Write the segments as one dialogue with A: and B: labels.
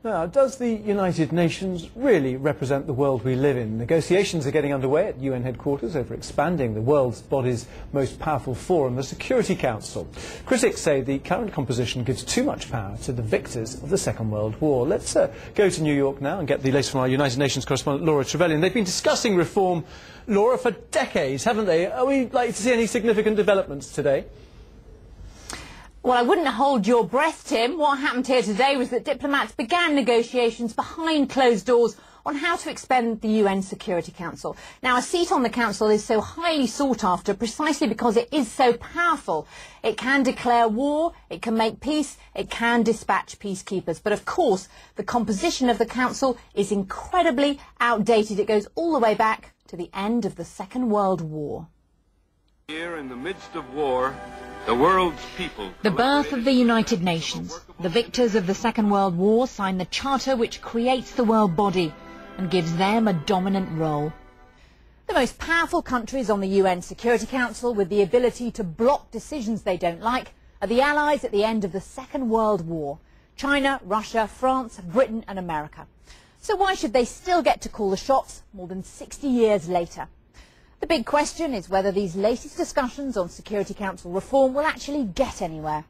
A: Now, does the United Nations really represent the world we live in? Negotiations are getting underway at UN headquarters over expanding the world's body's most powerful forum, the Security Council. Critics say the current composition gives too much power to the victors of the Second World War. Let's go to New York now and get the latest from our United Nations correspondent, Laura Trevelyan. They've been discussing reform, Laura, for decades, haven't they? Are we likely to see any significant developments today?
B: Well, I wouldn't hold your breath, Tim. What happened here today was that diplomats began negotiations behind closed doors on how to expand the UN Security Council. Now, a seat on the Council is so highly sought after precisely because it is so powerful. It can declare war, it can make peace, it can dispatch peacekeepers. But of course, the composition of the Council is incredibly outdated. It goes all the way back to the end of the Second World War.
C: Here in the midst of war, the world's people...
D: The birth of the United Nations. The victors of the Second World War sign the charter which creates the world body and gives them a dominant role.
B: The most powerful countries on the UN Security Council with the ability to block decisions they don't like are the allies at the end of the Second World War. China, Russia, France, Britain and America. So why should they still get to call the shots more than 60 years later? The big question is whether these latest discussions on Security Council reform will actually get anywhere.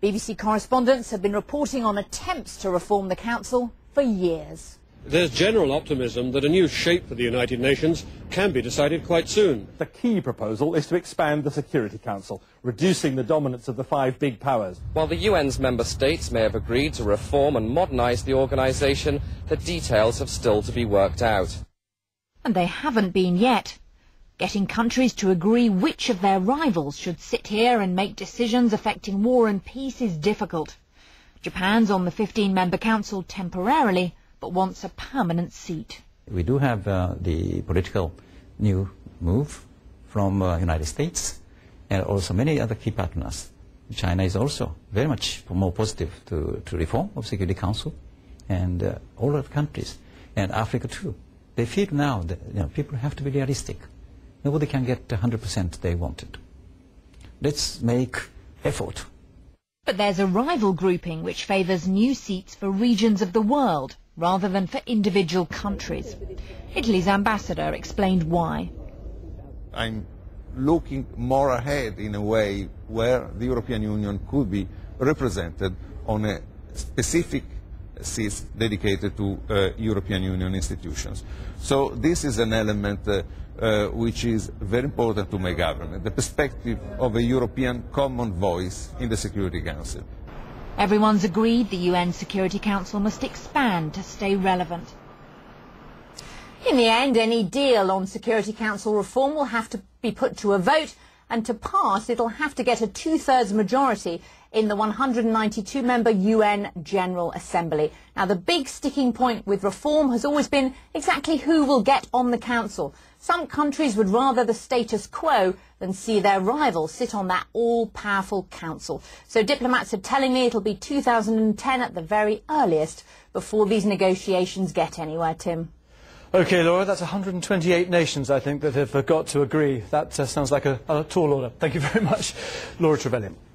B: BBC correspondents have been reporting on attempts to reform the Council for years.
E: There's general optimism that a new shape for the United Nations can be decided quite soon.
F: The key proposal is to expand the Security Council, reducing the dominance of the five big powers.
G: While the UN's member states may have agreed to reform and modernise the organisation, the details have still to be worked out.
D: And they haven't been yet. Getting countries to agree which of their rivals should sit here and make decisions affecting war and peace is difficult. Japan's on the 15-member council temporarily, but wants a permanent seat.
H: We do have the political new move from United States and also many other key partners. China is also very much more positive to reform of Security Council, and all of the countries, and Africa too. They feel now that people have to be realistic. Nobody can get 100% they wanted. Let's make effort.
D: But there's a rival grouping which favours new seats for regions of the world rather than for individual countries. Italy's ambassador explained why.
I: I'm looking more ahead in a way where the European Union could be represented on a specific seats dedicated to European Union institutions. So this is an element which is very important to my government, the perspective of a European common voice in the Security Council.
D: Everyone's agreed the UN Security Council must expand to stay relevant.
B: In the end, any deal on Security Council reform will have to be put to a vote, and to pass it'll have to get a two-thirds majority in the 192-member UN General Assembly. Now, the big sticking point with reform has always been exactly who will get on the Council. Some countries would rather the status quo than see their rivals sit on that all-powerful Council. So diplomats are telling me it'll be 2010 at the very earliest before these negotiations get anywhere, Tim.
A: OK, Laura, that's 128 nations, I think, that have got to agree. That sounds like a tall order. Thank you very much, Laura Trevelyan.